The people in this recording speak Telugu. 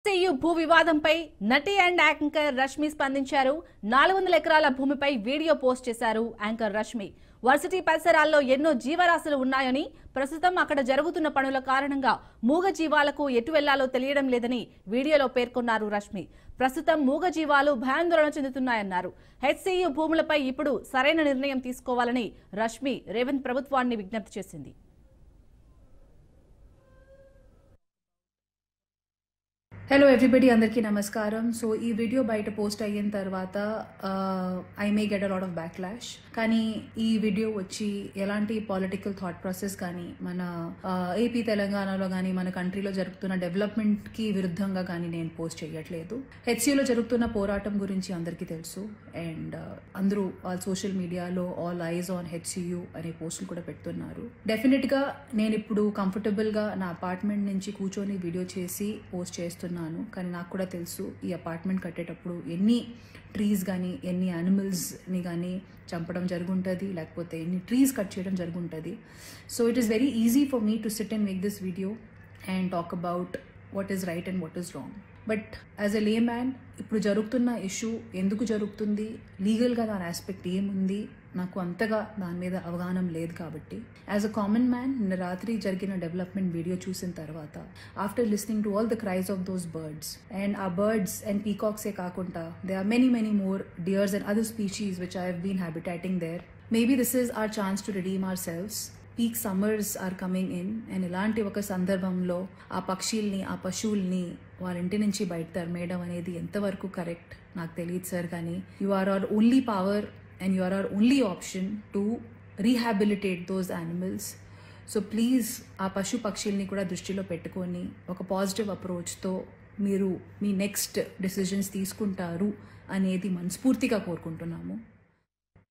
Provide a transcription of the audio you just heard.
సియు భూ వివాదంపై నటి అండ్ యాంకర్ రష్మి స్పందించారు. 400 ఎకరాల భూమిపై వీడియో పోస్ట్ చేశారు యాంకర్ రష్మి. వర్సిటీ పరిసరాల్లో ఎన్నో జీవరాశులు ఉన్నాయని, ప్రస్తుతం అక్కడ జరుగుతున్న పనుల కారణంగా మూగ జీవాలకు ఎటు వెళ్లాలో తెలియడం లేదని వీడియోలో పేర్కొన్నారు రష్మి. ప్రస్తుతం మూగ జీవాలు భయాందోళన చెందుతున్నాయన్నారు. హెచ్సియు భూములపై ఇప్పుడు సరైన నిర్ణయం తీసుకోవాలని రష్మి రేవంత్ ప్రభుత్వాన్ని విజ్ఞప్తి చేసింది. హలో ఎవ్రీబడి, అందరికీ నమస్కారం. సో ఈ వీడియో బయట పోస్ట్ అయిన తర్వాత I may get a lot of backlash. కానీ ఈ వీడియో వచ్చి ఎలాంటి పొలిటికల్ థాట్ ప్రాసెస్ కానీ, మన ఏపీ తెలంగాణలో కానీ, మన కంట్రీలో జరుగుతున్న డెవలప్మెంట్కి విరుద్ధంగా కానీ నేను పోస్ట్ చేయట్లేదు. హెచ్సియూలో జరుగుతున్న పోరాటం గురించి అందరికీ తెలుసు. అండ్ అందరూ సోషల్ మీడియాలో ఆల్ ఐజ్ ఆన్ హెచ్సియూ అనే పోస్టులు కూడా పెడుతున్నారు. డెఫినెట్గా నేను ఇప్పుడు కంఫర్టబుల్గా నా అపార్ట్మెంట్ నుంచి కూర్చొని వీడియో చేసి పోస్ట్ చేస్తున్నాను. కానీ నాకు కూడా తెలుసు ఈ అపార్ట్మెంట్ కట్టేటప్పుడు ఎన్ని ట్రీస్ కానీ, ఎన్ని యానిమల్స్ని కానీ చంపడం జరుగుంటుంది, లేకపోతే ఎన్ని ట్రీస్ కట్ చేయడం జరుగుంటుంది. So it is very easy for me to sit and make this video and talk about what is right and what is wrong. But as a layman ఇప్పుడు జరుగుతున్న ఇష్యూ ఎందుకు జరుగుతుంది, లీగల్గా దాని ఆస్పెక్ట్ ఏముంది, నాకు అంతగా దాని మీద అవగాహన లేదు. కాబట్టి యాజ్ అ కామన్ మ్యాన్ నిన్న రాత్రి జరిగిన డెవలప్మెంట్ వీడియో చూసిన తర్వాత, after listening to all the cries of those birds, and ఆ బర్డ్స్ అండ్ పీకాక్సే కాకుండా they are many more deers and other species which I have been habitating there. Maybe this is our chance to redeem ourselves. Peak summers are coming in and ఇలాంటి ఒక సందర్భంలో ఆ పక్షుల్ని, ఆ పశువుల్ని వాళ్ళ ఇంటి నుంచి బయట తరిమేయడం అనేది ఎంతవరకు కరెక్ట్ నాకు తెలియదు సార్. కానీ you are our only power and you are our only option to rehabilitate those animals. So please ఆ పశు పక్షుల్ని కూడా దృష్టిలో పెట్టుకొని ఒక పాజిటివ్ అప్రోచ్తో మీరు మీ నెక్స్ట్ డెసిషన్స్ తీసుకుంటారు అనేది మనస్ఫూర్తిగా కోరుకుంటున్నాము.